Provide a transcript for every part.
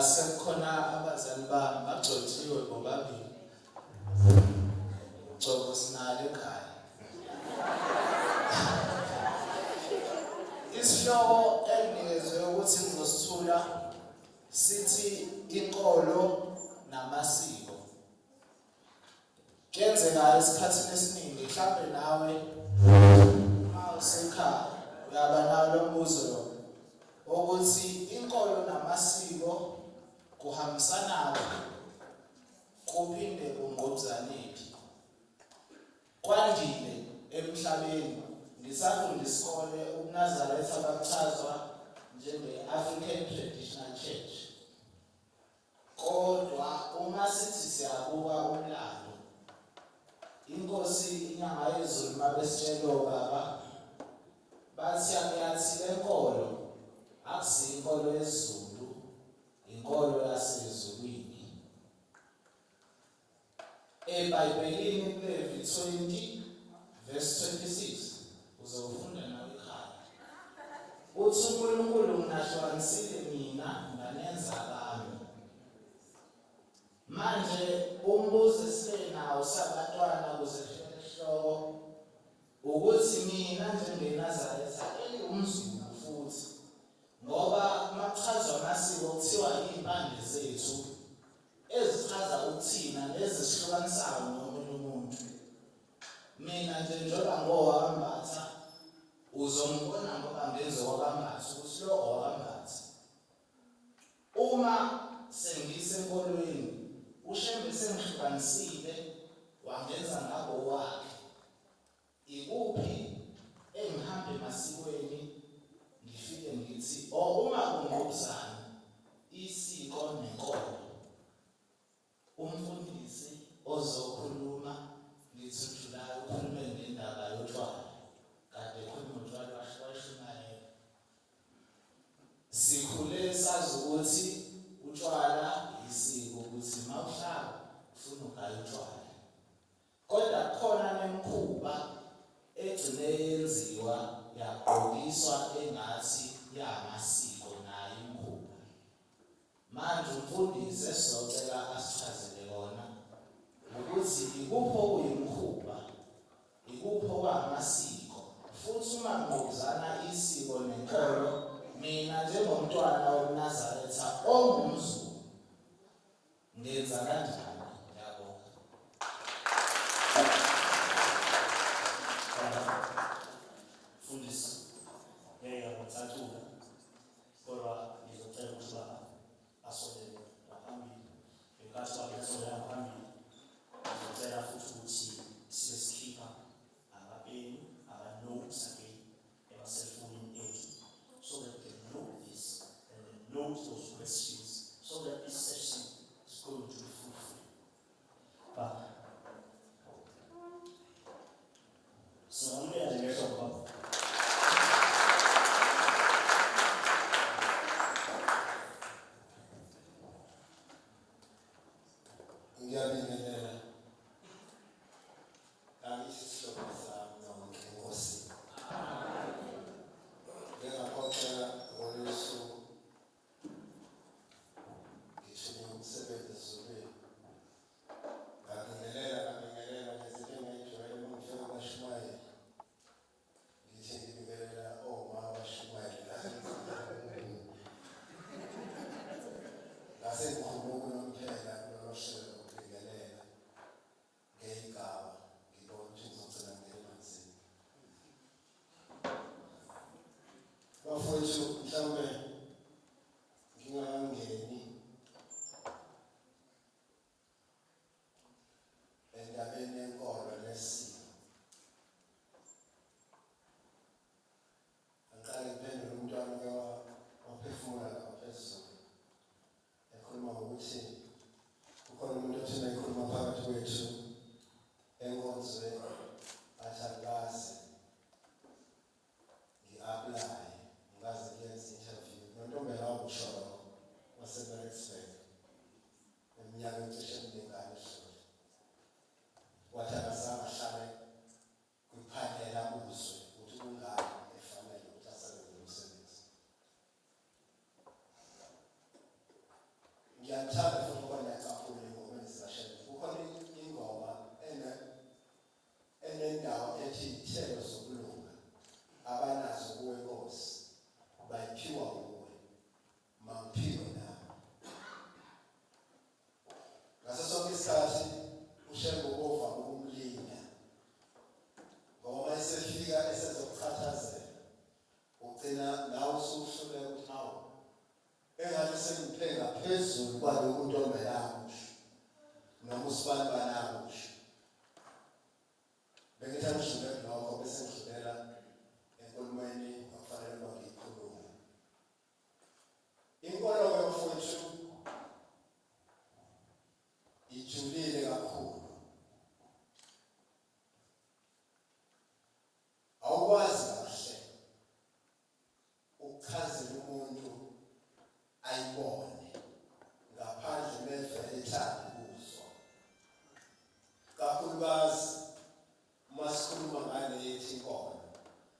Sekukhona abazali bami bagcotshiwe bobabili. Ugcobo sinalo ekhaya. Isihloko enginikezwe ukuthi ngizosithula sithi inkolo namasiko. Kuyenzeka esikhathini esiningi mhlawumbe nawe uma usekhaya uyaba nawo lo mbuzo lo ukuthi inkolo namasiko kuhambisana kuphinde kungqubuzanephi. Kwandile emhlabeni ngisafunda isikole uNazaretha bakuchazwa njenge-African Traditional Church. Kodwa uma sithi siyabuka umlando, inkosi inyanga yezulu mabesitshela baba bathi yathi lenkolo akusiyo inkolo yesiZulu, inkolo yasezulwini. eBhayibhelini kuLevi 20:26 uzofunda nawe ekhaya. Uthi uNkulunkulu ngihlukanisile mina nganenza abami. Manje umbuzo esibe nawo sabantwana ukuze sihlele isihloko ukuthi mina njengeNazaretha eliwumZulu futhi ngoba makuchazwa amasiko kuthiwa impande zethu ezichaza ukuthina nezisihlukanisayo nomunye umuntu. Mina nje njengoba ngowambatha uzombona ngoba ngenze wakambatha ukuthi lo owakambatha. Uma sengisenkolweni uShembe sengihlukanisile wangenza ngabo wakhe. Ikuphi engihamba emasikweni ngifike ngithi uma kungqubuzana isiko nenkolo. Umfundisi ozokhuluma ngithi uJulayi ukhulume ngendaba yotshwala. Kade khuluma utshwala washumayela. Sikhule sazi ukuthi utshwala isiko ukuthi mawuhlala ufuna ugaya utshwala. Kodwa khona nemikhuba egcine yenziwa yaqokiswa engathi yamasiko nayo imikhuba. Manje umfundisi esizocela asichazele kona ukuthi ikupho kuyimikhuba, ikupho kwamasiko. Futhi uma kungqubuzana isiko nenkolo, mina njengomntwana woNazaretha ongumZulu ngenza kanjani? Ngiyabonga. Fundisi ngiyakuthathula kodwa ngizocela ukuthi asondele phambili. Ngenkathi basondela phambili ngizocela futhi ukuthi sibe sikhipha amapeni, ama-notes again emaselfonini ethu so that they know this and they note those questions so that this session is going to be fruitful. But singamukela ngeshwa baba. Ngiyabingelela isihlobo sami nonke Nkosi. Ngingakhokhela ngolwesu ngisho umsebenzi ezulwini. Ngabingelela ngezinto engiyijwayele uma ngifika kwaShumayeli. Ngithi ngibingelela oma waShumayeli. Ngase ngikhuluma unomphela nonoshela ukubingelela ngeyigaba ngibona ukuthi ngizocela ngemanzini. Bafowethu mhlawumbe ngingangeni endabeni yenkolo nesiko. Angiqale ngiphendule umntwana waphefumula ngaphezulu ekhuluma ngokuthi kukhona umuntu othina ekhuluma phakathi kwethu enkonzweni athi akazi ngi-aplaye ngikaze ngiyenze interview nontombela wabusholo waseMaritzburg eminyaka ecishe emningana edlule. Wathi akazange ahlale kwiphanela uzwe ukuthi kungani efanele ukuthi asebenze umsebenzi. Ngiyathanda futhi ukubona yacaphula ingoma ezikashela. Kukhona ingoma enendawo ethi ithelo zokulunga abanazo kuwe Nkosi bayiphiwa kuwe mangiphiwe nawe. Ngaso sonke isikhathi uShembe ubova ukumlinda ngoba esefika esezokuchathazela ugcina nawe usuhluleka ukuthi hawu engathi sengiphenga phezulu kwalokhu ntombi yakusho noma usibani banakusho. Bengithanda ukudlula lokho bese ngidlulela enkulumweni okufanele ngiyikhulume. Inkolo yomfowethu ijulile kakhulu. Awukwazi kahle ukuchazela umuntu ayibone ngaphandle mevele ethanda kuzo. Kakhulukazi masikhuluma ngale yethi inkolo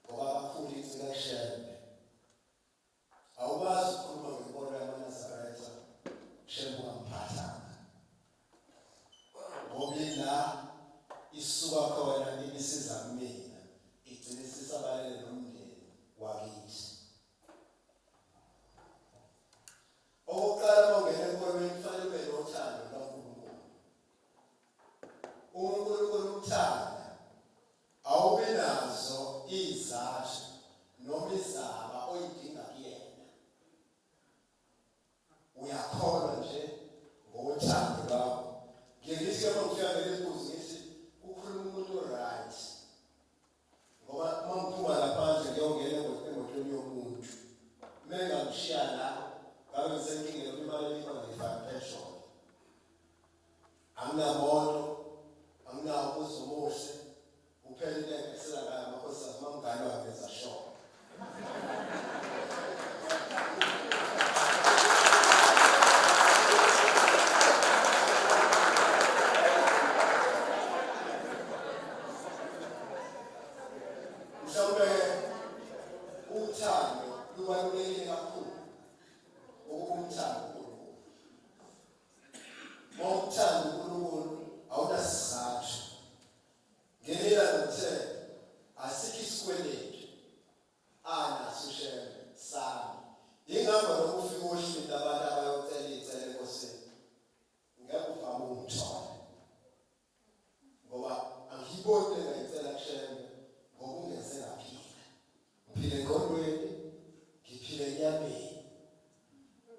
ngoba kakhulu igcina kuShembe. Awukwazi ukukhuluma ngenkolo yamaNazaretha uShembe ungamphathanga. Ngoba ila isuka khona ibisiza kumina igcina isisabalele nomndeni wakithi. Okokuqala mawungena enkolweni kufanele ube nothando kaNkulunkulu. uNkulunkulu umthanda awube nazo izathu noma izaba oyidinga kuyena. Uyakholwa nje ngothando lwakho. Ngithi ke mawufika ngelibuzo ngithi ukhuluma umuntu right ngoba mangiphuma laphandle ngiyongena emotweni yomuntu mengamshiya la ngabe ngisenkingeni yokuthi imali engifaka petrol anginamoto anginawo uzomuhle uphela into engisela ngayo amakhosikazi mangani wangeza shop. Mhlawumbe uthando lubalulekile kakhulu. Ukumthanda uNkulunkulu. Mawuthanda uNkulunkulu awunasizathu. Ngelela ngithe asikho isikweletu anaso uShembe sami. Yingakho lokhu ufika uhlinda abantu abayocela icele enkosini. Ngeke uvame ukuthola. Ngoba angiyiboni engayicela kuShembe ngoba ungeze ngaphila. Ngiphile engqondweni, ngiphile enyameni.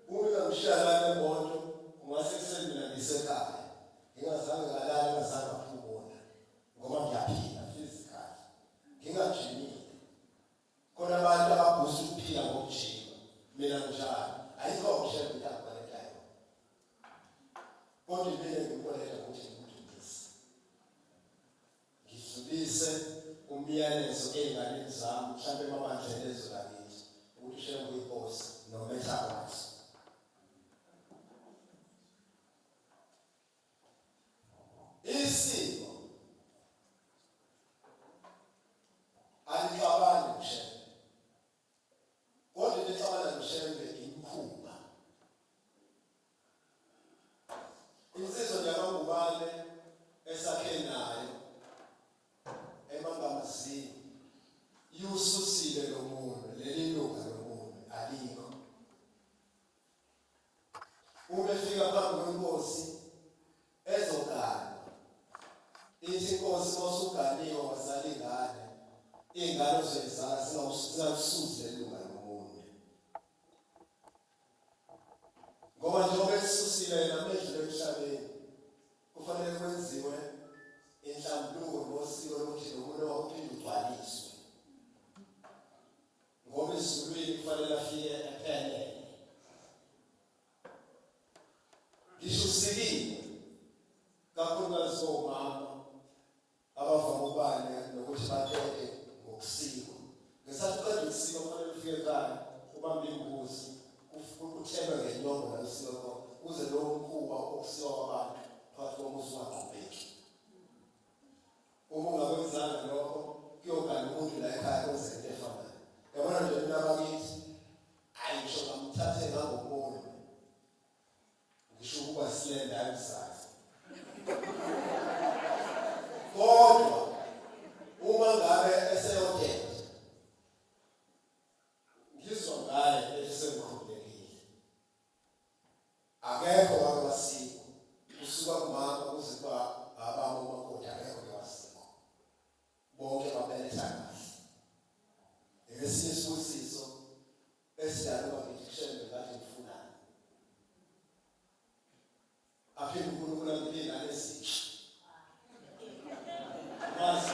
Uma ngishala emoto ungase kuseni mina ngisekhaya ngingazange ngalala ngazange ngaphumula ngoba ngiyaphila physically ngingajimile. Khona abantu ababhusa ukuphila ngokujima mina njalo ayikho uShembe ngiyakholeka yona. Kodwa mina ngikholeka ukuthi ngidlulise. Ngidlulise umyalezo ey'nganeni zami mhlawumbe emabandleni ezolakithi ukuthi uShembe uyinkosi noma ethakwazi. Isiko alicabangi uShembe kodwa licabanga uShembe imikhuba. Insizwa yakwaNgubane esakhe nayo emangamazini iwususile lo muntu leli lunga lo muntu alikho. Uma efika phambi kwenkosi ezogana ithi inkosi mawusuganiwe wazala ingane ozoyizala singawusuzi lelunga lomunye. Ngoba njengoba esusile yena amehlo emhlabeni kufanele kwenziwe inhlambuluko ngosiko lokuthi nomuntu wakuphinde ugcwaliswe. Ngoba ezulwini kufanele afike ephelele. Ngisho usikile kakhulukazi omama abavama ubane nokuthi batheke ngokusiko. Ngesathi uqeda usiko kufanele ufike ekhaya ubambe imbuzi uthelwe ngenyongo lalosiko uze lowo mkhuba okusiwa kwabantu phakathi komuzi wangabheki. Uma ungakwenzanga lokho kuyogana umuntu la ekhaya kwenze into efanayo. Yabona nje mina bakithi ayi ngisho ngamthathe ngangomunye ngisho ukuba silenda emsakhe. Kodwa uma ngabe eseyothetha ngizwa ngaye esesekhulekile. Akekho wakwasiko kusuka kumama kuze kwa ababa umakoti akekho wasiko. Bonke babeletha kahle. Esinye isibusiso esidalwa ngikushembe kahle ngifuna. Aphinde uNkulunkulu angibinga lesici.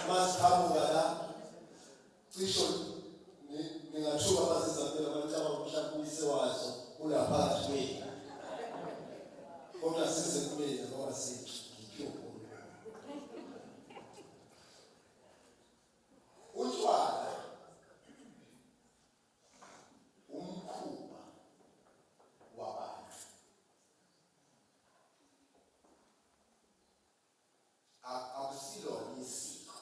Masiqhamuka la cisho ningathuka bazizamela abantu abamhlophe uyise wazo unaphakathi kwethu. Kodwa size kumina ngoba sithi ngiphiwe. Utshwala umkhuba wabantu. Akusilo isiko.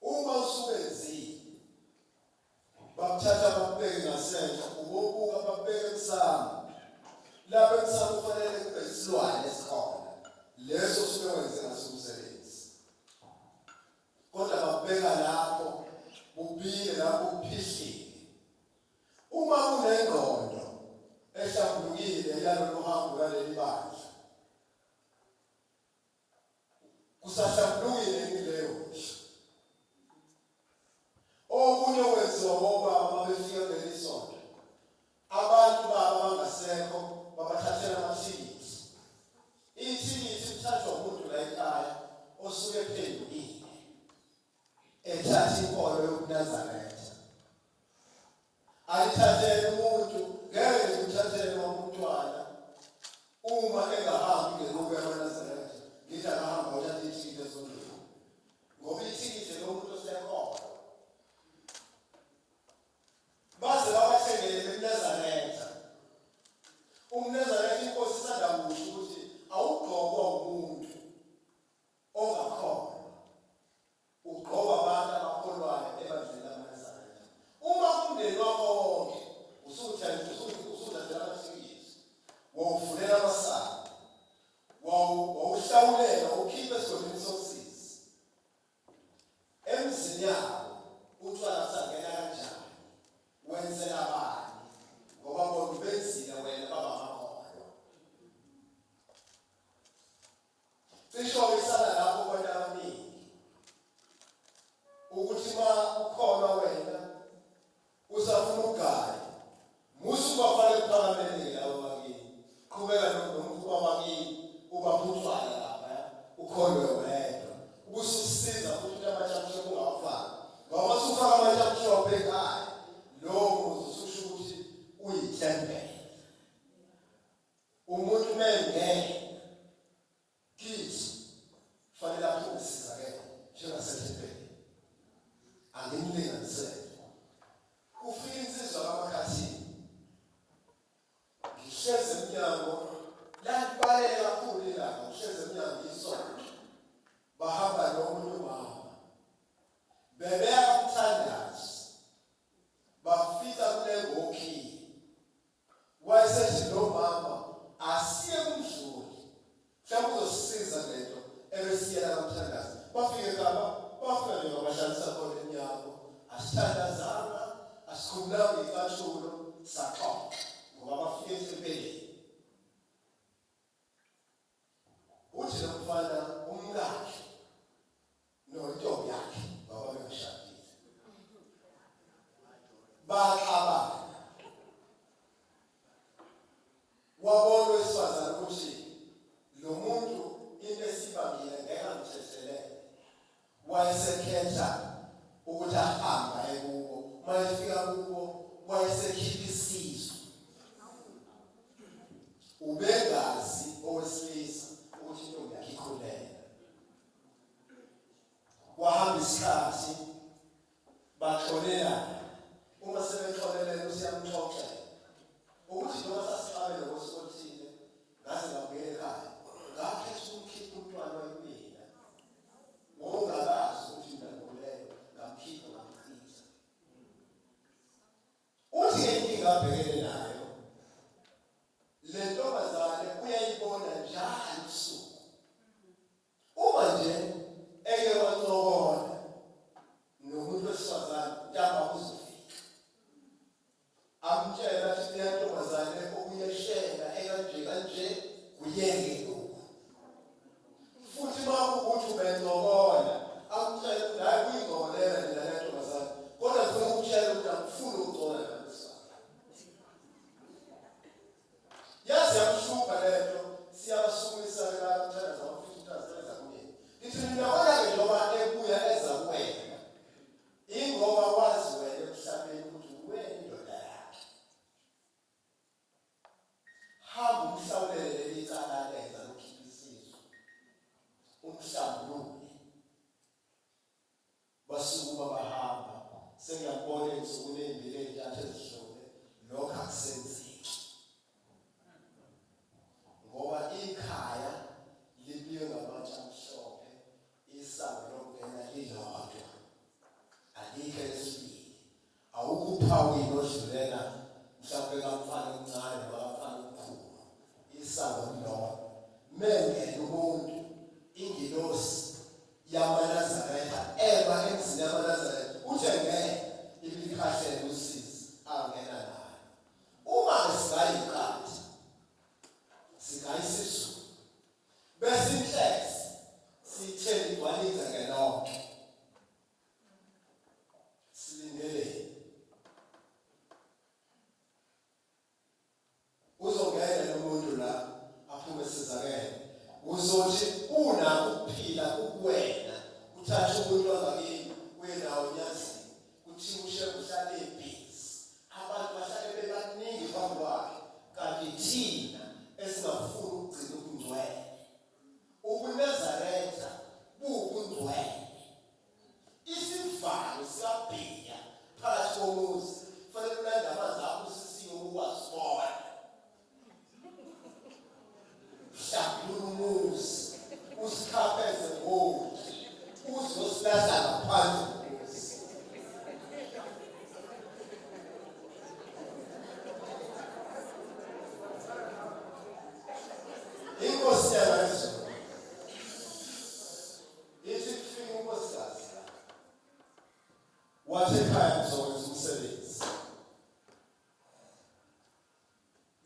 Uma usubenzile bakuthatha bakubeke ngasentsha ubobuka bakubeke emsamo. Lapho emsamo kufanele kube isilwane esikhona. Leso suke wenze ngaso umsebenzi. Kodwa bakubeka lapho ubile lapho uphihlile. Uma kunengqondo ehlambulukile yalolu hambo lwaleli bandla. Kusahlambulukile ngileyo. Okunye wenziwa ngobaba mabefika kuleli sonto. Abantu baba bangasekho babathathela amathikithi. Ithikithi lithathwa umuntu la ekhaya osuke ephendukile. Ethatha inkolo yobuNazaretha. Ayithathele umuntu ngeke uthathele umntwana uma engahambi ngeluku yabeNazaretha. Ngithi akahamba uthathe ithikithi esondweni. Ngoba ithikithi lomuntu osekhona. Baze babathengele eNazaretha. UMnazaretha inkosi isanda kusho ukuthi awugqokwa umuntu ongakhona. Ugqokwa abantu abakholwayo ebandleni lamaNazaretha. Uma kumndeni wakho wonke usuthathela amathikithi. Wawuvulela amasango. Wawuhlawulela ukhiphe esigodini sokusiza. Emzini yabo utshwala sangena kanjani? Wenzela bani? Ngoba bona benzile wena baba makhono. Cisho isala lapho kwabantu abaningi. Ukuthi ma ukhona wena usafuna ugaya. Musu bafale kuphakamenele labo bakini. Qhubeka nomkhuba bakini ubaphuthwala lapha. Ukholwe wedwa. Ubususiza futhi abatshamshe kungafani. Ngoba usufaka abatshamshe obhekayo. Lo ususho ukuthi uyithembele. Umuntu mengeke kithi fanele akusiza ke njengasethembele. Angimlinganisele. Ufika insizwa kaMakhathini. Ngihleze emnyango la kubaleka kakhulu ilanga ngihleze emnyango isonto. Bahamba nomuntu umama. Bebeya umthandazo. Bafika kule ngokhi. Wayesethi lo mama asiye kumdluli. Mhlawumbe uzosisiza lento ebesiyela kumthandazo. Bafike ekhaya bafika nje abahlalisa khona emnyango. Asithandazana, asikhululanga inkathulo saxoxa ngoba bafike empeleni. Uthi lo mfana umkakhe nontombi yakhe baba bengashadile. Baxabana. Wabona wesifazane ukuthi lo muntu into esibangile ngeke ngithethelele. Wayesekhetha ukuthi ahamba kubo. Mayefika kubo wayesekhipha isizwe. Ubengazi owesilisa ukuthi intombi yakhe ikhulelwe. Wahamba isikhathi baxolelana. Uma sebexolelene usiyamxoxela. Ukuthi noma sasiqabe nokusothile ngaze ngabuyela ekhaya. Ngakhetha ukukhipha umntwana wempilo. Ngongakazi ukuthi ngikhulelwe ngamkhipha ngamchitha. inkinga abhekene nayo le ntombazane uyayibona njalo usuku uma nje eke wancokola nomuntu wesifazane yaba kuzofika amtshela ukuthi le ntombazane okuyeshela kanje kuyenge lokhu futhi makukuthi ubencokola amtshela ukuthi hayi kuyingolela nje le ntombazane kodwa ngifuna ukutshela ukuthi akufuni ukucola yazi yamhlupha lento siyabasukisa la mthanda zama-50,000 kunye ngithi ngiyabona-ke njengoba ebuya eza kuwena ingoba wazi wena emhlabeni ukuthi wena indoda yakhe hamba umhlawulele leli cala lenza lokhipha isizwe umhlambulule basukuma bahamba sengiyabona ensukwini ey'mbili ey'ntathu ezidlule lokhu akusenzeki ngoba ikhaya libiwe ngamatshe amhlophe isango lokungena lilodwa alikho elesibili awukho uphawini odlulela mhlawumbe kamfana omncane noma kamfana omkhulu isango lilodwa mengene umuntu ingilosi yamaNazaretha eba emzini yamaNazaretha uthe ngeke ilikhahlele usizi angena nayo uma singayikhathi singayisisu bese inhlezi sithele igwaninza ngelonke silindele uzongena nomuntu la aphume sizakele uzothi unako ukuphila kuwena uthathe umuntu wangakini wenawo nyazini kuthiwa ushevu uhlale ebhizi abantu bahlale bebaningi phambi kwakhe kanti thina esingafuni ukugcina ubungcwele ubuNazaretha bubungcwele isivalo sikabhiya phakathi komuzi kufanele ulande amanzi akho usisiwe ukwasibona hlambulula umuzi usikhapheze ngokuthi uzosilahla ngaphandle komuzi inkosi yakaZulu ithi kufika unkosikazi wathi ekhaya ngizokwenza umsebenzi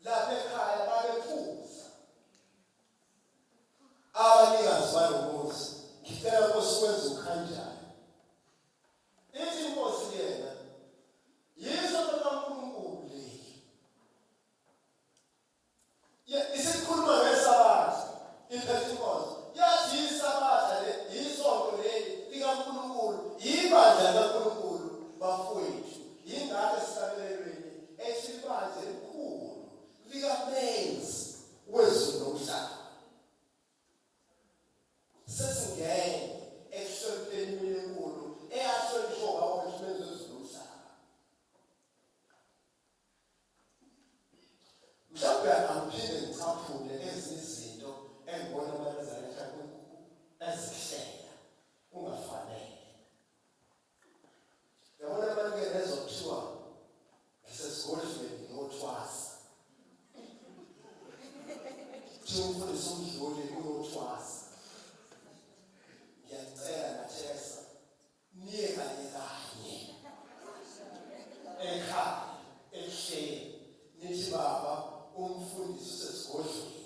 lapha ekhaya babephuza abanikazi balomuzi ngicela nkosi ukwenza ukhanjani ithi inkosi yena yiso kaNkulunkulu isikhuluma ngesabatha iphethe inkosi yathi isabatha le yisonto leli likaNkulunkulu yibandla likaNkulunkulu bafowethu yingakho esihlabelelweni esibandla elikhulu likamenzi wezulu nomhlaba sesingene ekuhlonipheni imini enkulu eyahlonishwa ngabafowethu benzi wezulu nomhlaba mhlawumbe angiphinde ngicaphule ezinye izinto engibona amaNazaretha ezihlela kungafanele yabona abantu-ke nezokuthiwa ngisesigodlweni ngiyothwasa kuthiwa umfundisi umdluli uyothwasa ngiyacela nathesa niye kanye ekhaya ehleni nithi baba umfundisi usesigodlweni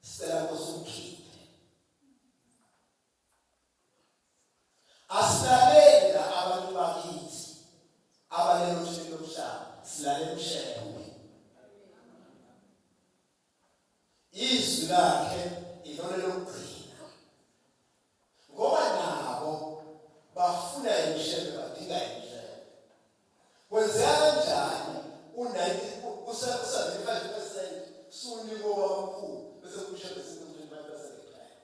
sicela nkosi umkhiphe asilaleli la abantu bakithi abalelo thini lomhlaba silalela uShewe izwi lakhe ilona lokugcina ngoba nabo bafuna imishebe badinga imishebe kwenzeka kanjani u-75% suniko wamkhulu bese kushebe 25% ekhaya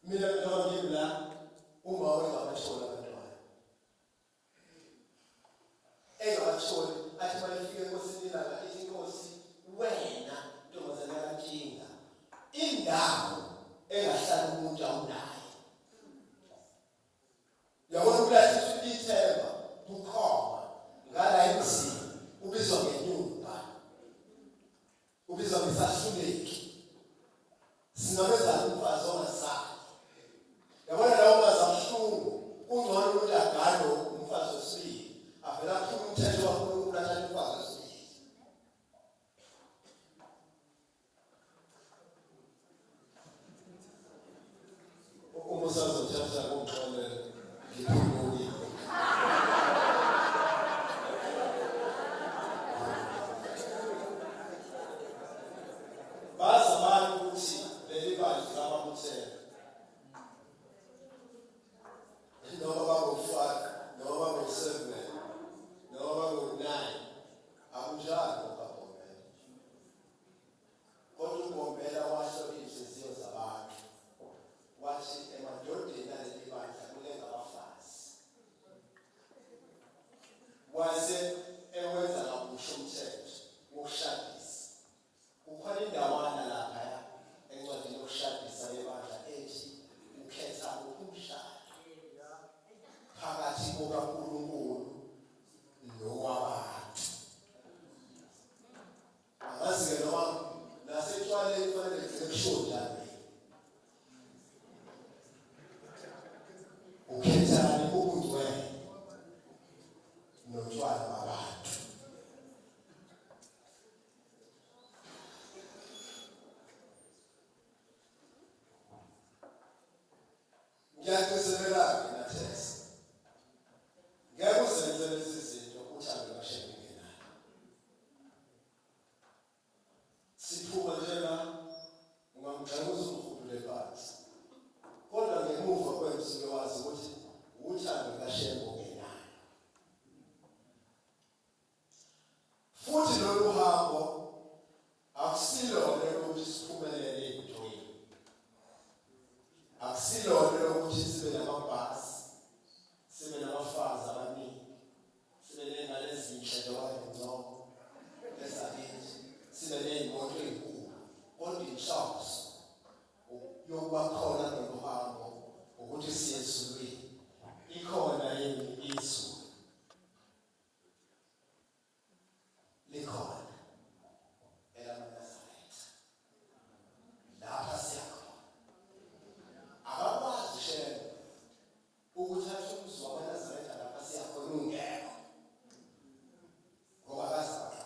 mina njengoba ngibla uma wengabathola abantwana engabatholi athi malifike enkosini ilanga ithi inkosi wena ntombazane yakantshinga indawo engahlala umuntu awunayo yabona ukulahliswa ithemba bukhoma ngala emzini wase ewenza kabusha umthetho wokushadisa. Kukhona indawana lapha encwadini yokushadisa yebandla ethi ukhetha ukushada phakathi kukaNkulunkulu nowabantu. Angazi-ke noma nasetshwaleni kufanele kusho njani. Ukhethani ubungcwele notshwala babantu. Ngiyaqiniseka nathesi. Ngeke uzenze lezi zinto uThando kaShembe ngenayo. Siphuma njena ungamgxekuza umkhulu phansi. Kodwa ngemuva kwemsuku wazi ukuthi uThando kaShembe ngenayo. Futhi lolu hambo akusilona ukuthi siphumelele ezintweni. Akusilona ukuthi sibe namabhasi, sibe nabafazi abaningi, sibe nengane ezinhle njengoba ezakithi, sibe ney'moto ey'nkulu. Kodwa inhloso yokuba khona lolu hambo ukuthi siye ezulwini. Ikhona yini izulu? Likhona elamaNazaretha. Lapha siyakhona. Abakwazi Shembe ukuthatha umzi wamaNazaretha lapha siyakhona ungekho. Ngoba akazaqaba.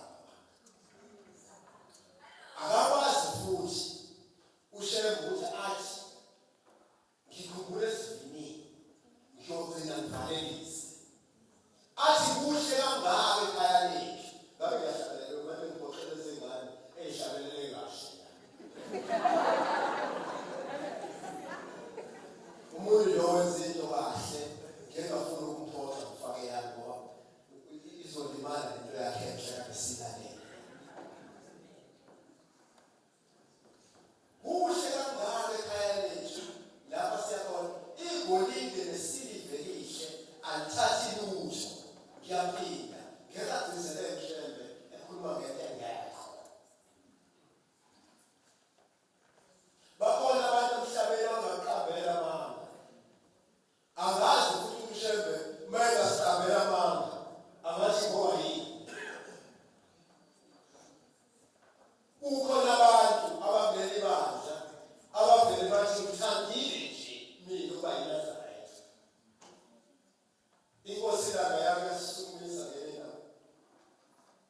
Akakwazi futhi uShembe ukuthi athi ngikhumbule esivinini ngiyogcina ngivalelise. Athi kuhle kangaka ekhaya lethu. Ngabe ngiyahlabelela manje ngiphoqele izingane ey'hlabelele kahle. Umuntu lo wenza into kahle ngingafuni ukumphoqa ngifake yami ngoba izolimala into yakhe enhle yakesilalele. Kuhle kangaka ekhaya lethu lapha siyakhona igolide nesiliva elihle alithathi lutho. Ngiyaphinda ngekagcizelele Mshembe ekhuluma ngento engekho. Bakhona abantu emhlabeni abangaqambela amanga. Angazi ukuthi uMshembe uma engasiqambela amanga angathi ngoba yini. Kukhona abantu abakuleli bandla abavele bathi ngithandile nje mina ukuba yiNazaretha. Inkosi langa yake yasisungulisa ngenina.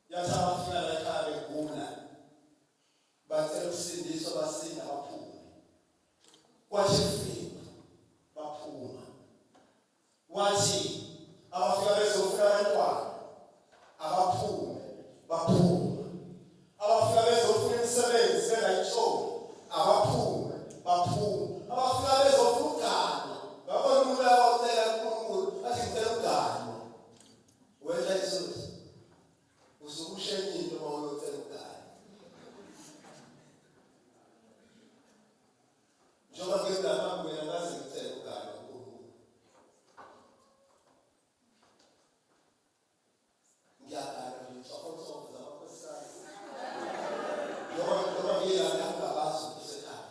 Yathi abafika la ekhaya begula. Bacela ukusindiswa basinda baphume. Kwathi kufika baphuma. Wathi abafika bezofuna abantwana abaphume baphuma. Abafika bezofuna imisebenzi bengayitholi abaphume baphuma. Abafika bezofuna ugano babona umuntu awacela uNkulunkulu athi ngicela ugano. Wenza isozi usukushenye into uma uyocela ugano. Njengoba ngilamanga wena ngaze ngicela ugano uNkulunkulu. Ngiyagana ngitshokotsoko zamakhosikazi. Njengoba ngiyilana angabazi ukusekhaya.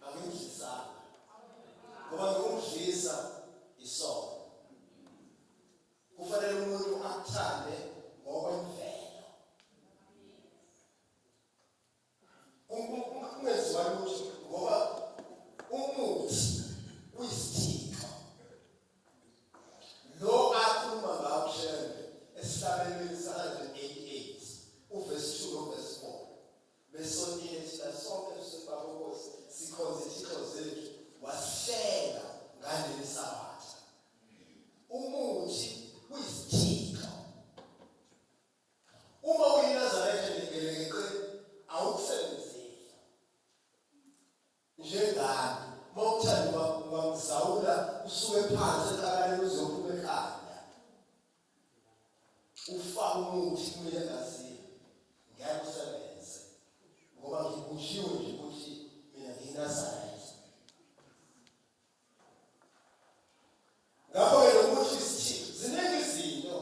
Angimdlisanga. Ngoba ngumdlisa isono. Kufanele umuntu akuthande ngokwemvelo. Kungenziwa lutho ngoba umuthi uyisithixo. Lo akhuluma ngawo Shembe esihlabelweni sa-188 uvesi 2 novesi 4. Besonile thina sonke sisebakokosi sikhonze izithixo zethu wasihlenga ngaleli sabatha. Umuthi uyisithixo. Uma uyiNazaretha ngegeleke awukusebenzeli. Njengani mawuthanda ungangizawula usuke phansi eqakaleni uzophuma ekhaya. Ufaka umuthi kumele ngazini. Ngeke usebenze. Ngoba ngibushiwe nje ukuthi mina ngiyiNazaretha. Ngakho-ke lo muthi isithixo ziningi izinto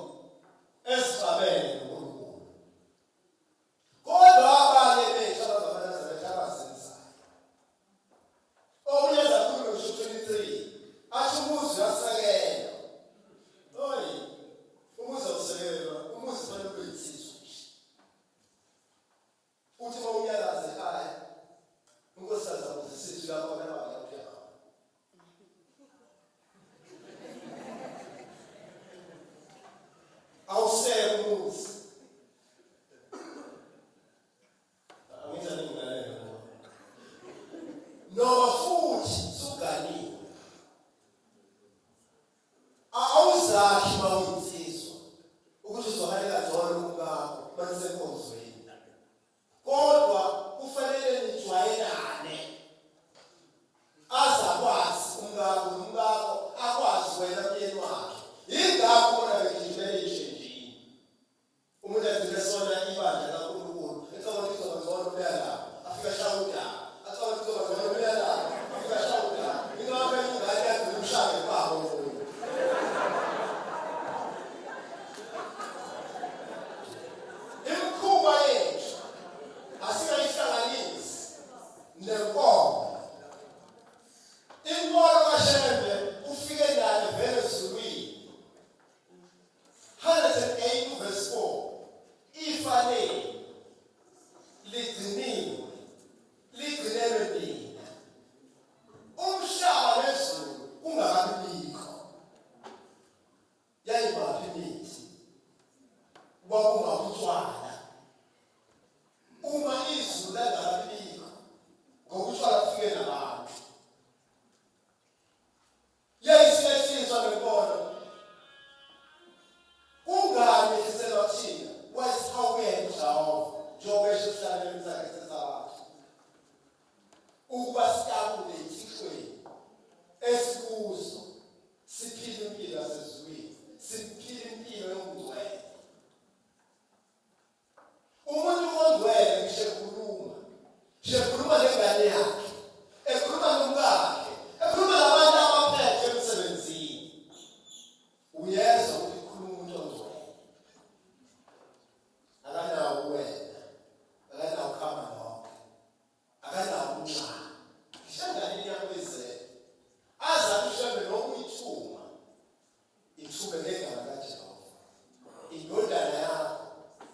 awuseke umuzi. Angizani ngalalela noma futhi suganiwe awuzakhi mawuyinsizwa ukuthi uzohalela ngcono umkakho manisekhonzweni, kodwa kufanele nijwayelane azakwazi umkakho nomkakho akwazi wena myeni wakhe. Yingakho bona begijimele ishenjini umuntu agcine sona ibandla kaNkulunkulu ecabanga ukuthi uzoba ngcono kuya lapho afika shawuda acabanga ukuthi uzoba ngcono kuya lapho afika shawuda ingabe ingane yakhe umshaya babo ngomuntu. Imikhuba yethu asikayihlanganisi nenkomo. Inkolo kaShembe ufike nayo vele ezulwini 108 verse 4 ifanele ligciniwe ligcinelwe nina umhlaba nezulu kungakabibikho. Yayibaphi imithi kwakungabutshwala uma izulu langakabibikho ngokutshwala kufike nabantu. Yayisiyasizwa lenkolo ungani eselwa thina wayesihawukela uJehova njengoba esihlaleni sakhe sesabathu ukuba sitabule ithixweni esikuzo siphile impilo yasezulwini siphile impilo yobungcwele. Umuntu ongcwele ngisho ekhuluma nengane yakhe ekhuluma nomkakhe ekhuluma nabantu abaphethe emsebenzini uyezwa ukuthi ukhuluma umuntu ongcwele akanawo wena akanawo khama nonke akanawo umncane ihlanganeni yakwezela aza uShembe nokuyithuma ithume ngegama kaJehova indodana yakho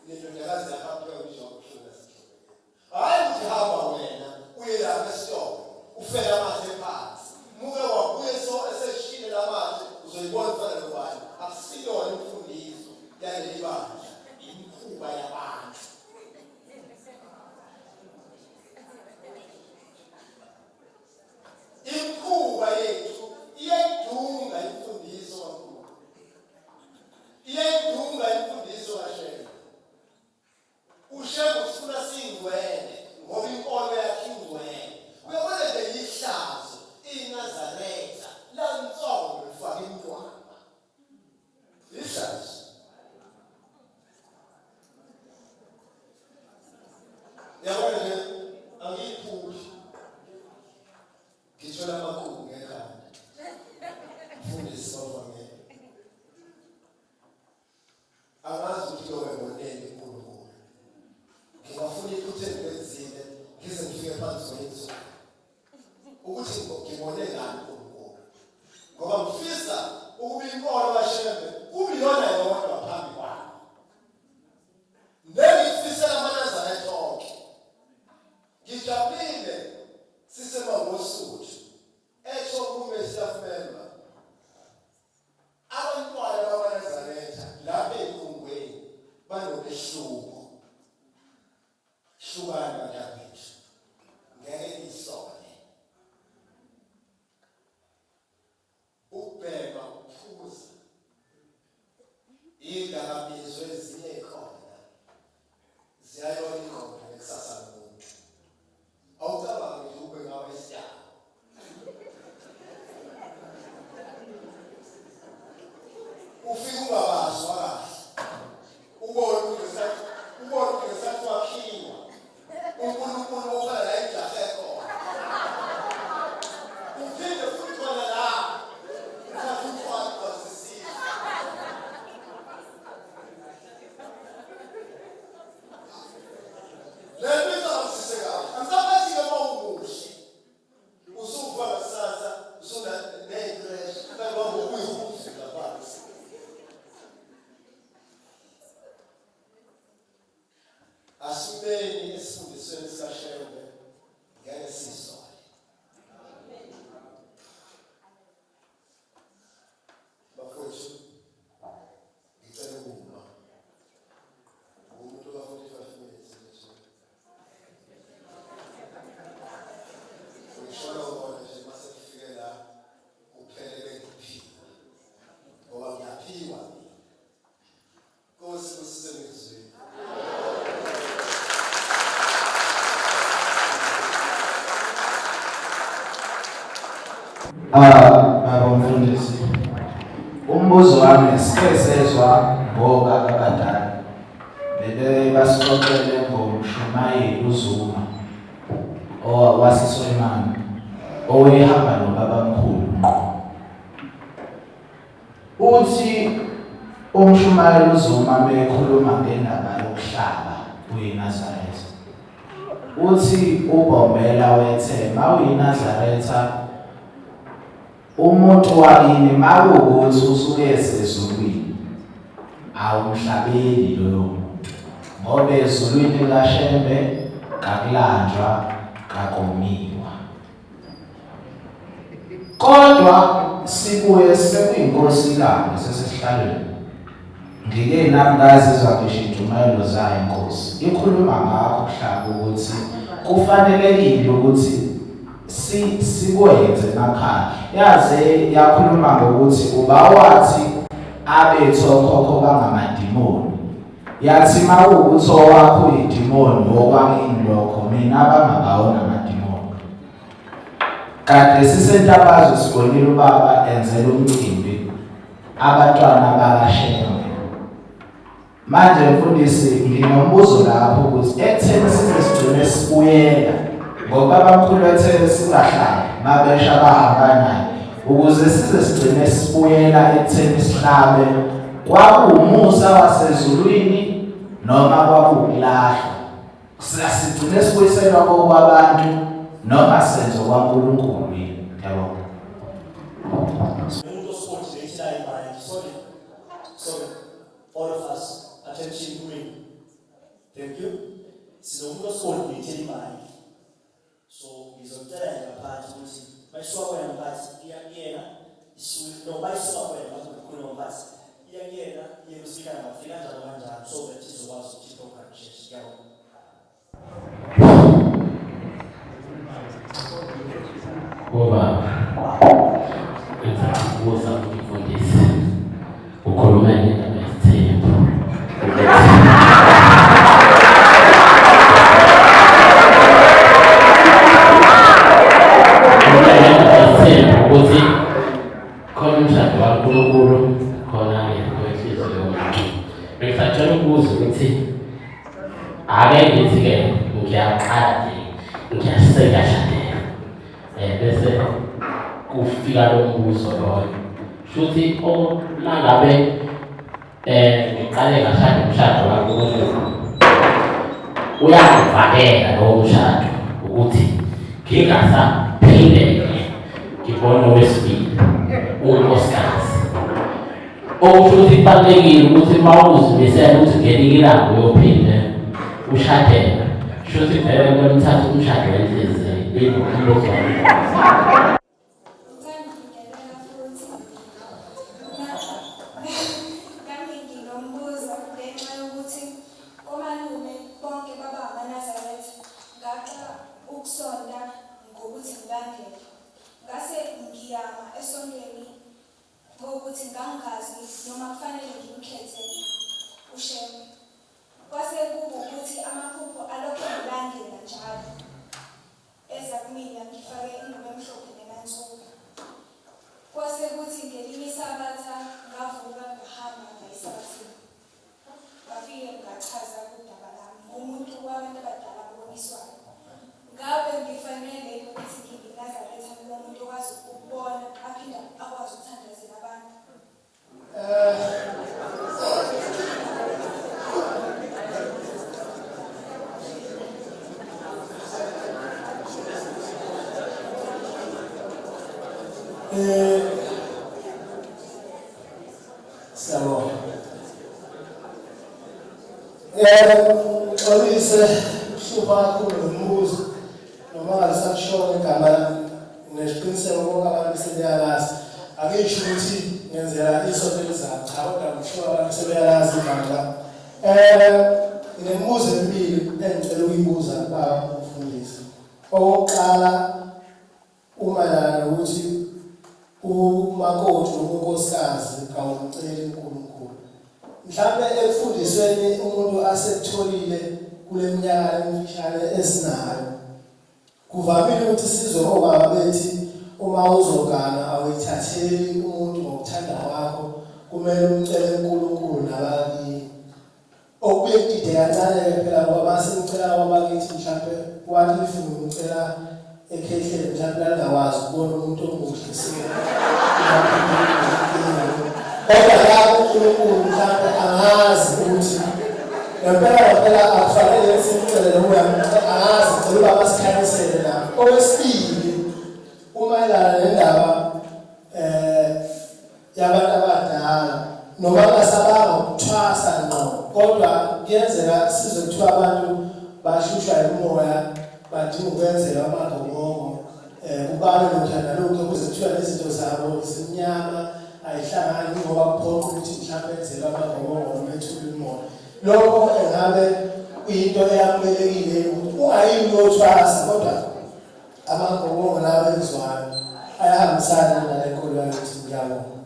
nendodakazi yakho uJehova ushona sithobekele. Hayi ukuthi hamba wena uye lapha esitolo ufela amathe phansi muke wabuye eseshile lamathe uzoyibona ufana nobani. Akusiyona imfundiso yaleli bandla, imikhuba yabantu. Imikhuba yethu iyayidunga imfundiso kaNkulunkulu, iyayidunga imfundiso kaShembe. uShembe ufuna singcwele ngoba inkolo yakhe ingcwele. Uyabona nje yihlazo iNazaretha lantsongo lifaka intwana ihlazo. Yabona nje angiyiphuphi ngithola amakhubu ngekhanda mfundisi wavangeli angazi ukuthi lowe ngonene uNkulunkulu ngingafuna iphuthe engilenzile ngize ngifike phansi kwenzulu ukuthi ngibone ngani uNkulunkulu ngoba ngifisa ukuba inkolo kaShembe kube yona yodwa phambi kwami. Nengifisela amaNazaretha onke ngijabulile sisemangosuthu etho kume siyafumela abantwana bakaNazaretha lapha ekhungweni banobehluko hlukana nabethu ngeke nisole ukubhema ukuphuza izidakamizwa ezinye khona ziyayona ingqondo ngekusasa lomuntu. Awucabangi nje ube ngabe isiyabo ufike ungabazwa kahle ubone ukuthi ngesathi wakhiwa uNkulunkulu ofana la ijahe khona uphinde futhi khona la uthatha umfana kwasisizwe. Baba mfundisi. Umbuzo wami sezwa ngoba abadala. Bebe basixoxele ngomshumayeli uZuma owasiSolomon owehamba nobabamkhulu ngqo. Uthi umshumayeli uZuma mekhuluma ngendaba yokuhlaba uyiNazaretha. Uthi uBombela wethe mawuyiNazaretha umuntu wakini makuwukuthi usuke esezulwini awumhlabeli loyo muntu ngoba ezulwini likaShembe kakulanjwa kakomiwa. Kodwa sibuye sekuyinkosi kabi sesihlalweni. Ngike nami ngazizwa ngisho injumayelo zayo inkosi ikhuluma ngakho kuhlaba ukuthi kufanelekile ukuthi sikwenze emakhaya. Yaze yakhuluma ngokuthi ubawathi abethu okhokho bangamadimoni. Yathi mawukuthi owakho idimoni okwangini lokho mina bangabawona amadimoni. Kade sisentabazo sibonile ubaba enzela umcimbi abantwana bakaShembe. Manje mfundisi nginombuzo lapho ukuthi ekutheni size sigcine sibuyela ngoba abamkhulu bethe singahlala mabesha bahamba naye ukuze size sigcine sibuyela ekutheni sihlabe kwakuwumusa wasezulwini noma kwakuwulahlwa. Sigcine sibuyiselwa kwabantu noma senzo kwaNkulunkulu yini? Yabonga. All of us, attention to me. Thank you. Sinomuntu osibonile imali. So ngizocela ngaphansi ukuthi bayisuka wena ngaphansi iyakuyena isuke no bayisuka wena bazokhuluma ngaphansi iyakuyena yekusika ngafika njalo kanjalo so that izokwazi ukuthi program change yabo. Oba ngizakuzwa ukufundisa ukhuluma ngendaba yesithembu ukuthi khona umshado kaNkulunkulu khona ngenhliziyo yomuntu. Ngisacela ukubuza ukuthi ake ngithi-ke ngiyaqala nje ngiyashadela bese kufika lo mbuzo loyo shuthi nangabe ngiqale ngashada umshado kaNkulunkulu uyangivakela lowo mshado ukuthi ngingasaphinde ngibone owesibili unkosikazi. Okusho ukuthi kubalulekile ukuthi uma uzimisela ukuthi ngelinye ilanga uyophinde ushadela shuthi vele kumele uthathe umshado wenhliziyo imbuzo ukusonda ngokuthi ngibangele ngase ngiyama esontweni ngokuthi ngangazi noma kufanele ngimkhethe uShembe. Kwase kuba ukuthi amaphupho alokho ngibangela njalo eza kumina ngifake ingubo emhlophe nemansuku. Kwase kuthi ngelinye isabatha ngavuka ngahamba ngayisabathini ngafike ngachaza kudaba lami umuntu wabantu abadala aboniswayo. Ngabe ngifanele ukuthi ngiyiNazaretha kulo muntu okwazi ukubona aphinda akwazi ukuthandazela abantu? Siyabonga. Xolise uhlupha kakhulu nombuzo noma ngasashona igama nesiqiniseko ukuthi abantu sebeyalazi. Akisho ukuthi ngenzela isonto elizayo cha kodwa ngisho abantu sebeyalazi igama lami. Nginemibuzo emibili engicela ukuyibuza umfundisi. Okokuqala umayelana nokuthi umakoti noma unkosikazi awumceli uNkulunkulu. Mhlawumbe ekufundisweni umuntu asekutholile kule minyaka emifishane esinayo kuvamile ukuthi sizwe obaba bethi uma uzogana awuyithatheli umuntu ngokuthanda kwakho, kumele umcele uNkulunkulu nabakini. Okubuye kudide kancane-ke phela ngoba mase ngicela kwabakithi mhlampe wathi nifuna umcela ekhehleni mhlampe lalingakwazi ukubona umuntu omuhle kodwa la uNkulunkulu mhlampe angazi ukuthi ngempela akufanele simcele noma angazi ngicela uba basikhanyisele la. Okwesibili, umayelana nendaba yabantu abadala noma ngasabanga ukuthwasa ngqo, kodwa kuyenzeka sizwe kuthiwa abantu bashushwa umoya badinga ukwenzelwa amagobongo, kubalwe lokhu nalokhu ukuze kuthiwa nezinto zabo zimnyama ayihlangani ngoba kuphoqa ukuthi mhlawumbe enzelwe amagobongo noma ethule umoya. Lokho engabe kuyinto eyamukelekile ukuthi ungayimi uyothwasa, kodwa amagobongo lawo enziwayo ayahambisana nale nkolo yakithi. Ngiyabonga.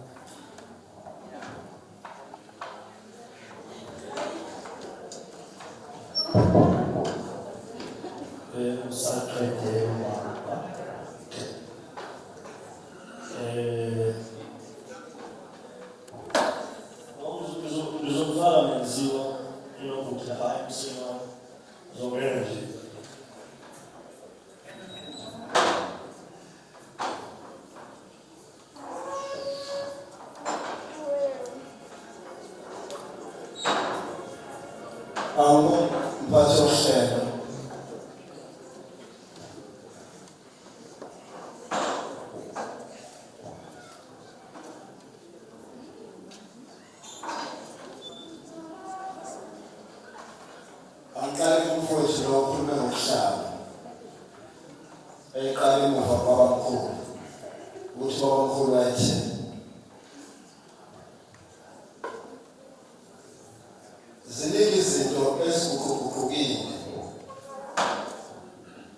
Mphathi wohlelo, angiqale kumfowethu lo okhulume ngokuhlala eqale emuva kwabamkhulu ukuthi babamkhulu wayethini. Ziningi izinto eziguquguqukile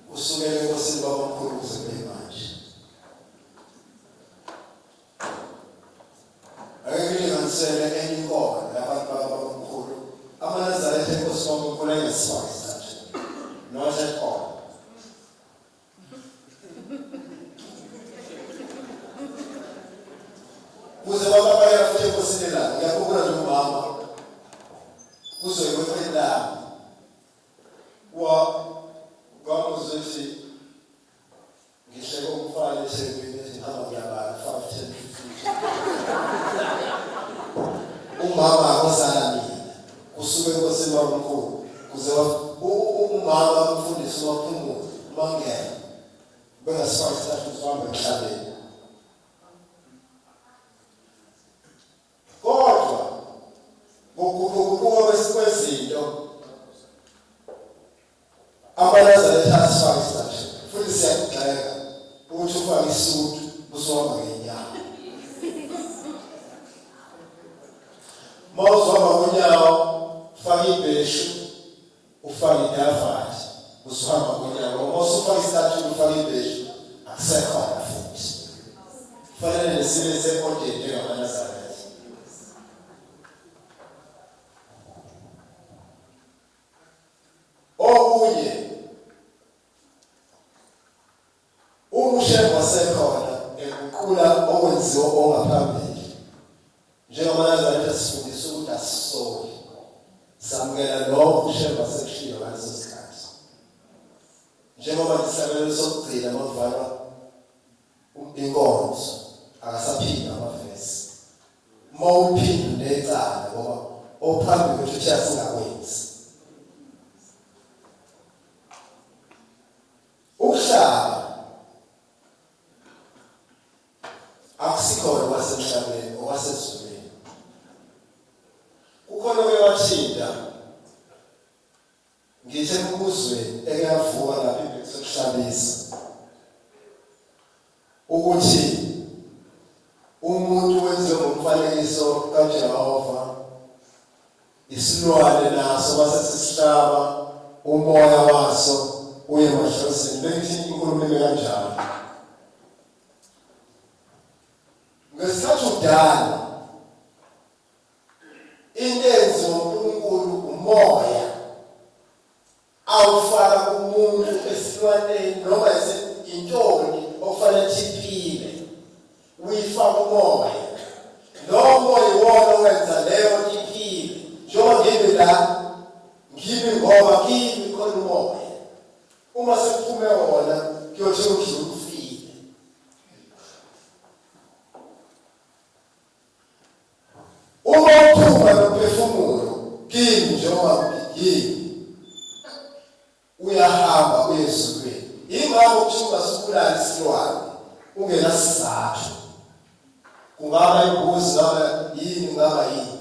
kusukela enkosini babamkhulu kuze kube manje. Ake ngilinganisele enye inkolo yabantu babamkhulu. AmaNazaretha enkosi babamkhulu ayingesifaki isithathu, not at all. Kuze baba baya futhi enkosini la, ngiyakhumbula nje umama kuzoyikwela kwamuzuthi ngihleke umfana eThekwini ezihamba ngiyabala 5-10 umama akosala mina kusuke enkosini babamkhulu kuze umama umfundisi waphumula mangena bengasifaki isithathu sihambe emhlabeni. Kodwa ngokuguquka kwezinto AmaNazaretha asifake isithathu futhi siyakugxeka ukuthi ufake isudu usohamba ngenyawo. Mawuzohamba ngonyawo ufake ibheshu ufake idavathi usuhamba ngonyawo. Mawusufake isithathu ufake ibheshu akusekhona futhi. Kufanele nesibe sekontent engamaNazaretha. Okunye umushefu wasekhona eguqula okwenziwa ongaphambili. NjengamaNazaretha sifundisa ukuthi asisoli, samukela lokho umushefu wasekushiya ngaleso sikhathi. Njengoba isabelo sokugcina makuvalwa inkonzo akasaphinde amavesi. Mawuphinde necala ngoba ophambili kwethu siyasingakwenzi. Ukuhlala akusikhona kwasemhlabeni okwasezulwini. Kukhona kwewathinta ngithe kubuzweni ekavuka lapha ebekuhlabisa ukuthi umuntu wenze ngomfanekiso kaJehova, isilwane naso basesihlaba umoya waso uye mahlosini. Bengithi inkulumo kanjalo ngesikhathi udala into enziwa uNkulunkulu umoya awufaka kumuntu esilwaneni noma intoni okufanele iphile la ngibe ngoba kimi khona umoya uma sekuphume wona kuyothi ukufile uma uphuma nophefumulo kimi njengoba yini uyahamba uyezulwini ingakho kuthiwa sibulala isilwane ungenasizathu kungaba imbuzi ngaba yini ngaba yini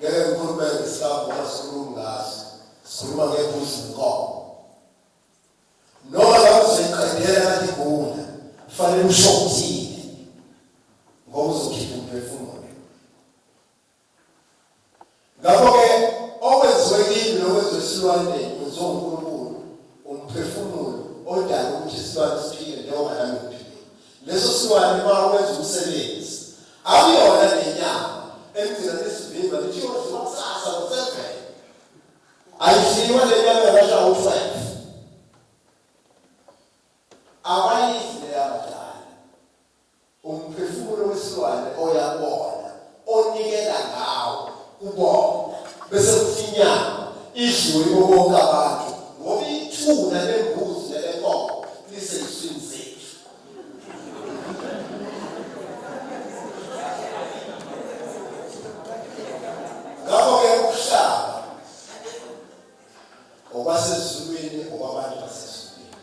ngeke ngikhulume ngesikhathi ngoba sikhuluma ngaso sikhuluma ngembuzi nenkomo noma ngabe uzoyiqedela kanti igula kufanele ushokuthile ngoba uzokhipha umphefumulo ngakho-ke okwenziwe kimi nokwenziwe esilwaneni kwenziwa uNkulunkulu umphefumulo odala ukuthi isilwane siphile njengoba nami ngiphile leso silwane uma wenza umsebenzi akuyona lenyama emgcina nesivimba lithiwa kusasa kusevele ayidliwa lenyama yabashawu 12 abayidli abadala umphefumulo wesilwane oyabona onikela ngawo ubona bese kuthi inyama idliwe yibo bonke abantu ngoba ithuna lembuzi nelenkomo liseyiswini zethu ngakho-ke ukuhlaba okwasezulwini okwabantu basezulwini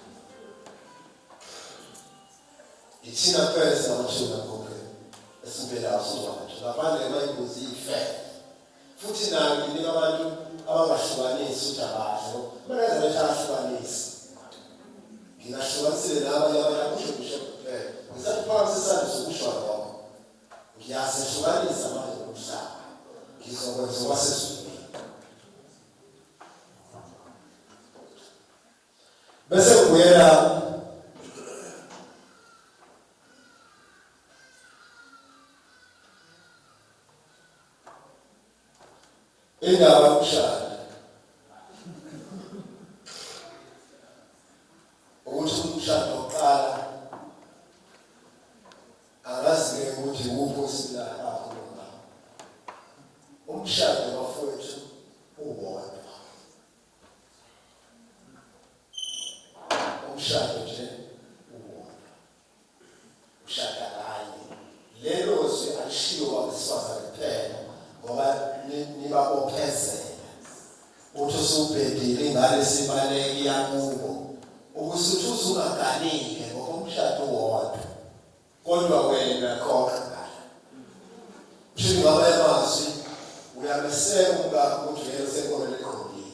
ithina kuphela sinamathuna konke esimpelayo sizwayo ngaphandle kwembuzi iyifele futhi nayo nginika abantu abangahlukanisi ukuthi abadlo benza bethahlukanisi ngingahlukanisile nabanye abantu kusho kuphela ngisathi phakathi isandla sokusho lokho ngiyasehlukanisa manje nomhlaba ngizokwenza okwasezulwini bese kubuyela indaba yokushada ukuthi umshado oqala angazi-ke ukuthi wuphi osila akhuluma umshado wafowethu uwodwa umshado nje uwodwa ushada kanye lelo zwi alishiwo kwabesifazane kuphela ngoba nibabophezela uthi usubhedile ingane sibaleke iyakubo ukusuthi uzungaganike ngoba umshado wodwa kodwa wena khokha ngala uthi ngaba yamazwi uyameseka umkakho ukuthi vele senkolweni eqondile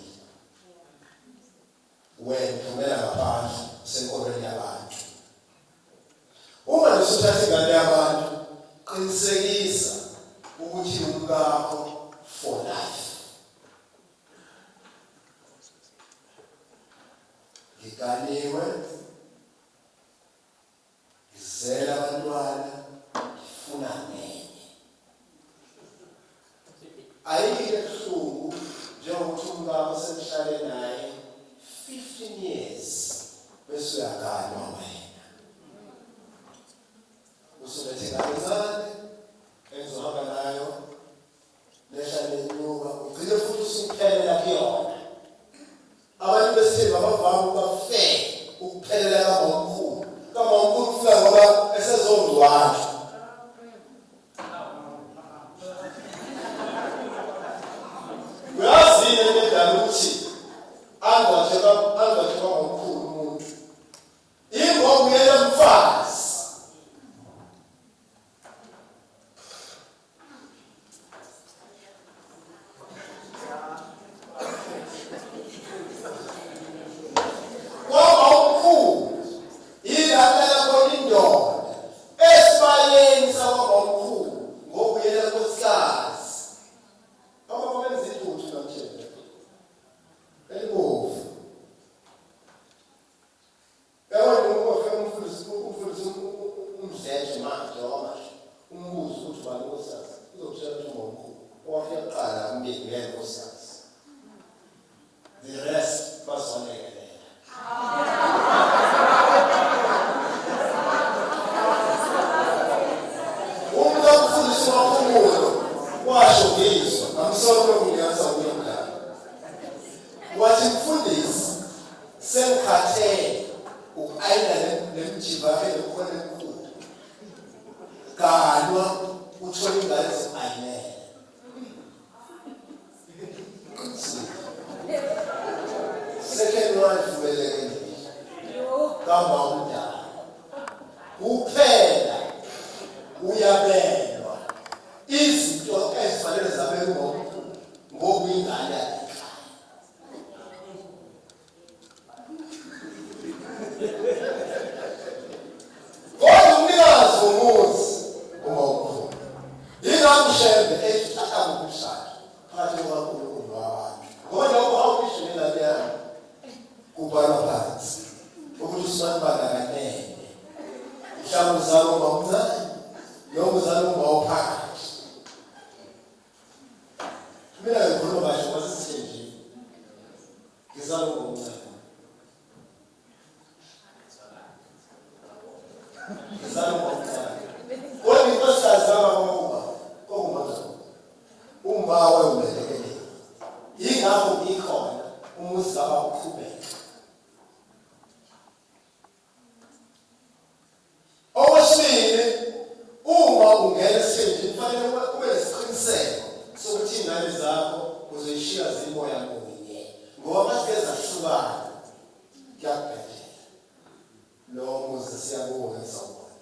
wena phumela ngaphandle senkolweni yabantu uma nisuthatha ingane yabantu qinisekisa ukuthi umkakho for life ngiganiwe ngizela abantwana ngifuna ngenye ayikho ebuhlungu njengokuthi umkakho semhlale naye 15 years bese uyaganwa wena usulethe kancane enzohamba nayo lesha lenyuka ugcine futhi usuphelela kuyona abantu besithemba abavama ukubafe ukuphelela kamamkhulu kufika ngoba esezondwayo uyazile ngedala ukuthi angathi kamamkhulu umuntu ingoba uyela mfazi second wife umelekele Yo. kama umdala uphela uyabelwa izinto ezifanele zabelwa ngokuyingane yakhe. Kodwa umnikazi womuzi uma ukhona ingakushembe ethatha ngokushaya phakathi kwaNkulunkulu wabantu. Ngoba lokho awukisho nendaba yami kubhalwa phansi ukuthi uSimani bangakanene mhlawumbe uzalo omncane noma uzalo omawuphakathi. Mina ngikhuluma kahle ngoba sisithembile ngizalo omncane ngizalo omncane kodwa inkosikazi kaBaba kokumanzo umbawe umelekele yingakho ngikhona umuzi kaBaba uqhubeka. Okwesibili, uma ungena esithembeni kufanele ube nesiqiniseko sokuthi ingane zakho uzoyishiya zimoya munye ngoba masike zahlukana kuyabhedlela. Lo muzi siyabonga isawubona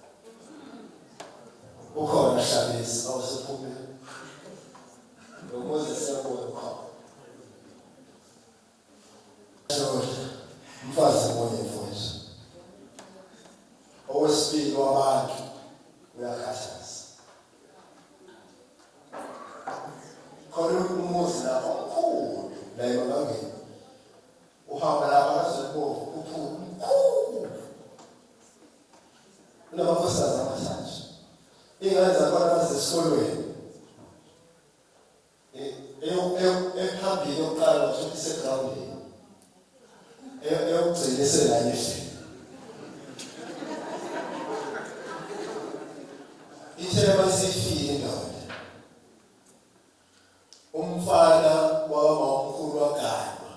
ukhona Shabisi awusephume lo muzi siyabonga ukhona mfazi munye mfowethu. Okwesibili wabantu uyakhathaza khona umuzi lapho mkhulu la emabangeni uhamba lapha ngazobovu uphuma mkhulu unamakhosikazi amathathu ingane zakhona bazesikolweni ephambili yokuqala bathola isegrawundini eyokugcina iselanyeshini ithe masifile indoda umfana wabamkhulu waganywa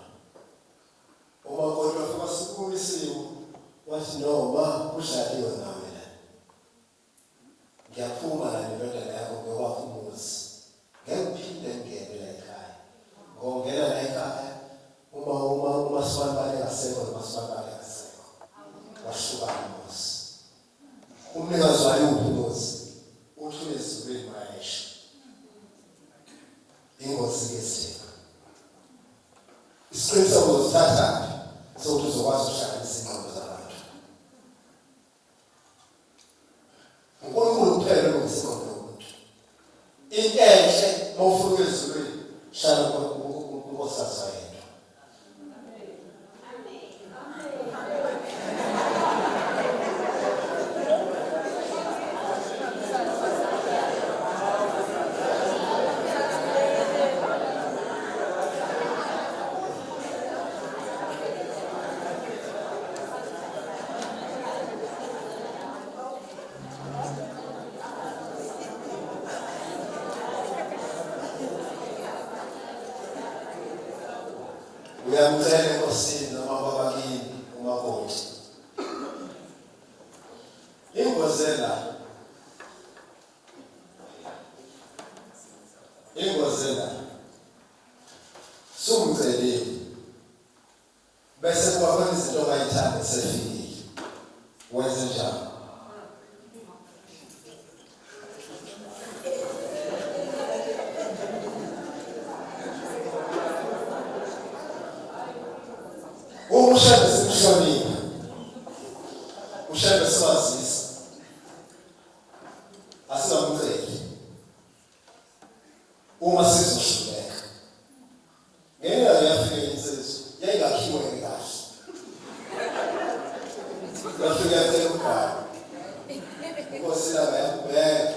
umakoti wafika sikhulisiwe wathi noma ushadiwe nawe la ngiyaphuma la indodana yakho ngokwakho umuzi ngeke uphinde ngene la ekhaya ngongena la ekhaya uma sibambane ngasekho noma sibambane ngasekho washukana umuzi umnikazi wayo umuzi uthule ezulwini mayesha ingozi yesiko isiqiniseko uzothatha sokuthi uzokwazi ukuhlanganisa ingqondo zabantu. uNkulunkulu kuphela ongesikho nomuntu into enhle mawufuna ezulwini shana unkosikazi wayedwa. Uyamcela enkosini noma babakini umakoti ingozela sumceleli bese kuba khona izinto ongayithanda sefikile wenze njalo. Ushebe simhlonipha ushebe siwazisa asingamceli uma sizohluleka ngenxa yafika insizwa yayingakhiwe kahle yafika yakubhala inkosi laba yakubheka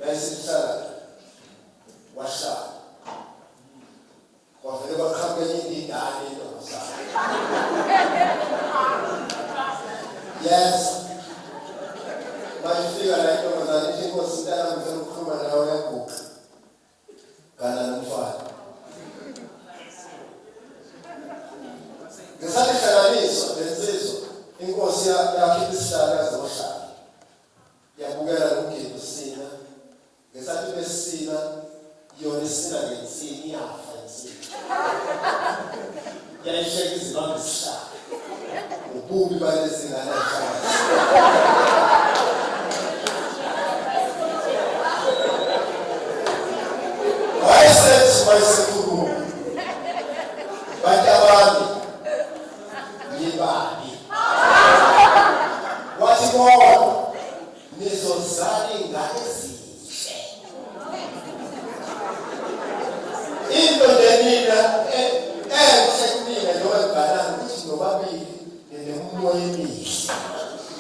yayisihlala washala kwavele kwaqhamuka enye ingane intombazane. Yes. Bayifika la intombazane ithi inkosi intana ngifuna ukukhuluma nawe yaguqa kana nomfana. Ngesikhathi ihlanganiswa lensizwa inkosi yakhipha isihlalo yazohlala yabukela nomgidi usina ngesikhathi besina yona isina ngensini yafa insini yayisheka izibambe isishaka ububi balesingane eshawazi wayesethi wayesekhuluma bathi abantu yibabi wathi kodwa nizozala ingane ezinhle into njenina enhle kumina noma ibhalanga ukuthi nobabili nemoya emihle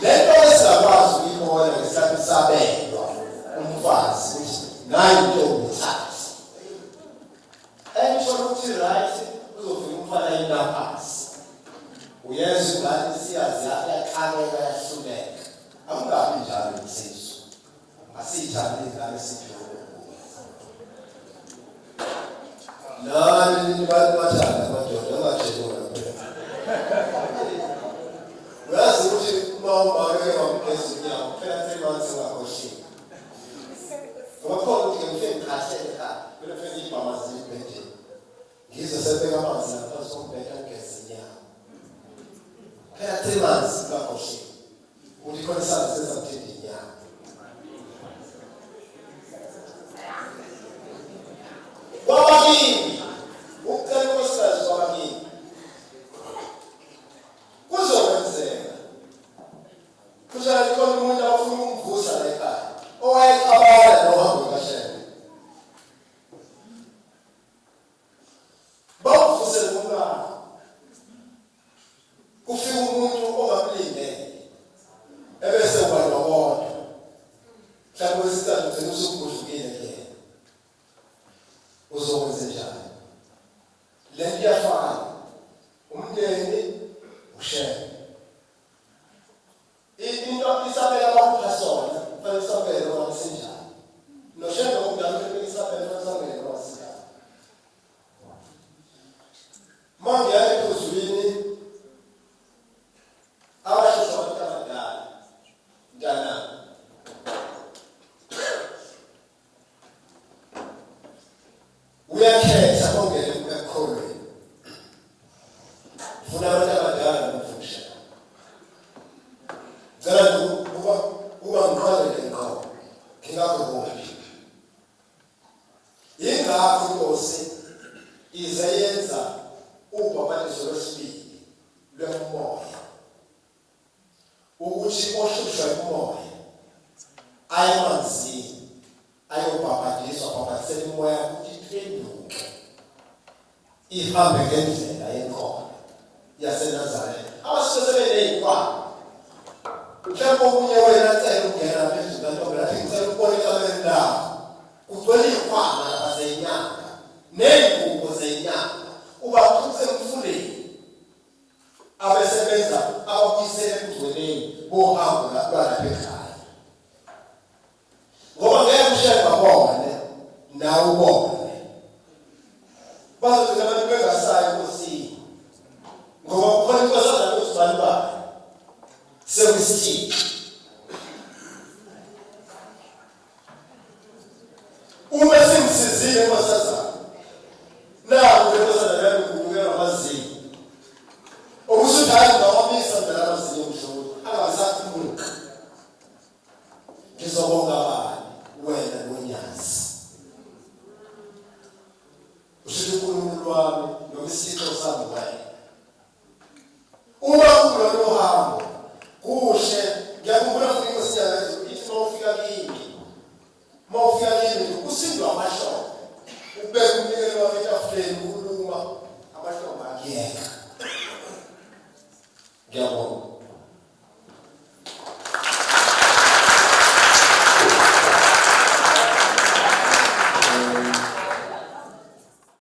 lento esingakwazi ukuyibona ngesikhathi sabelwa umfazi ukuthi nayi intombi thathi engisho ukuthi right uzofika umfana inaphansi uyenza ingane siyazi yaqhaqeka yahluleka akungabi njalo insizwa asiyithande ingane siphiwe nani bathanda amadoda angatshelwa phela uyazi ukuthi uma umake wamgeza unyawo phela 3 months ungakhohliwe ngoba ukuthi ngifike ngikhathele ekhaya phela phela ibhamazi libhedeni ngize sebeka amanzi ngaphansi kombhede angigeza inyawo phela 3 months ungakhohliwe uthi khona isandla sezamthenda inyawo kwababili ukucela unkosikazi kwababili kuzokwenzeka kushaya khona umuntu afuna ukumvusa la ekhaya owayexabana nohambo kaShembe bawuvusele umntwana kufika umuntu ongamlindele ebese uba nobodwa mhlawumbe wesithathu ugcina usukugudlukile kuyena uzokwenza njani le nto iyafana umndeni uShembe into isabela abaphasona fanele isabela noma sinjani noShembe ngomdala fanele isabela fanele isabela noma sinjani manje yayiphuzulini abashosha abantu abadala mntana uyakhetha ongene ekholweni funa abantu abadala nomfusha zela uba ngiqalele ngqo ngingakuboni ingakho inkosi izeyenza ubhabhaniso lwesibili lwemoya ukuthi ohlushwa umoya ayemanzini ayobhabhadiswa babhadisela umoya ukuthi iphenduke ihambe ngendlela yenkomo yaseNazaretha abasebenzele mhlawumbe omunye wena acela ukungena phezulu kantombi lathi ngicela ukubona ekameni lakho kugcwele ikhwama lapha zenyanga ney'ngubo zenyanga ubaphutse emfuleni abesebenza ababuyisele ekugcweleni bohambo lwalapha ekhaya ngoba ngeke uShembe babone nawe ubone bazothi abantu bengasayi enkosini ngoba kukhona inkosazana yozibani bayo sekusithini uma singisizile enkosazana naku lenkosazana yami kubukela amazinyo okusuthi hayi ngawamisa mbela amazinyo omshoro angasakhuluka ngizobonga bani wena nonyazi ushithi uNkulunkulu wami nomisitho sami wena uma kulolu hambo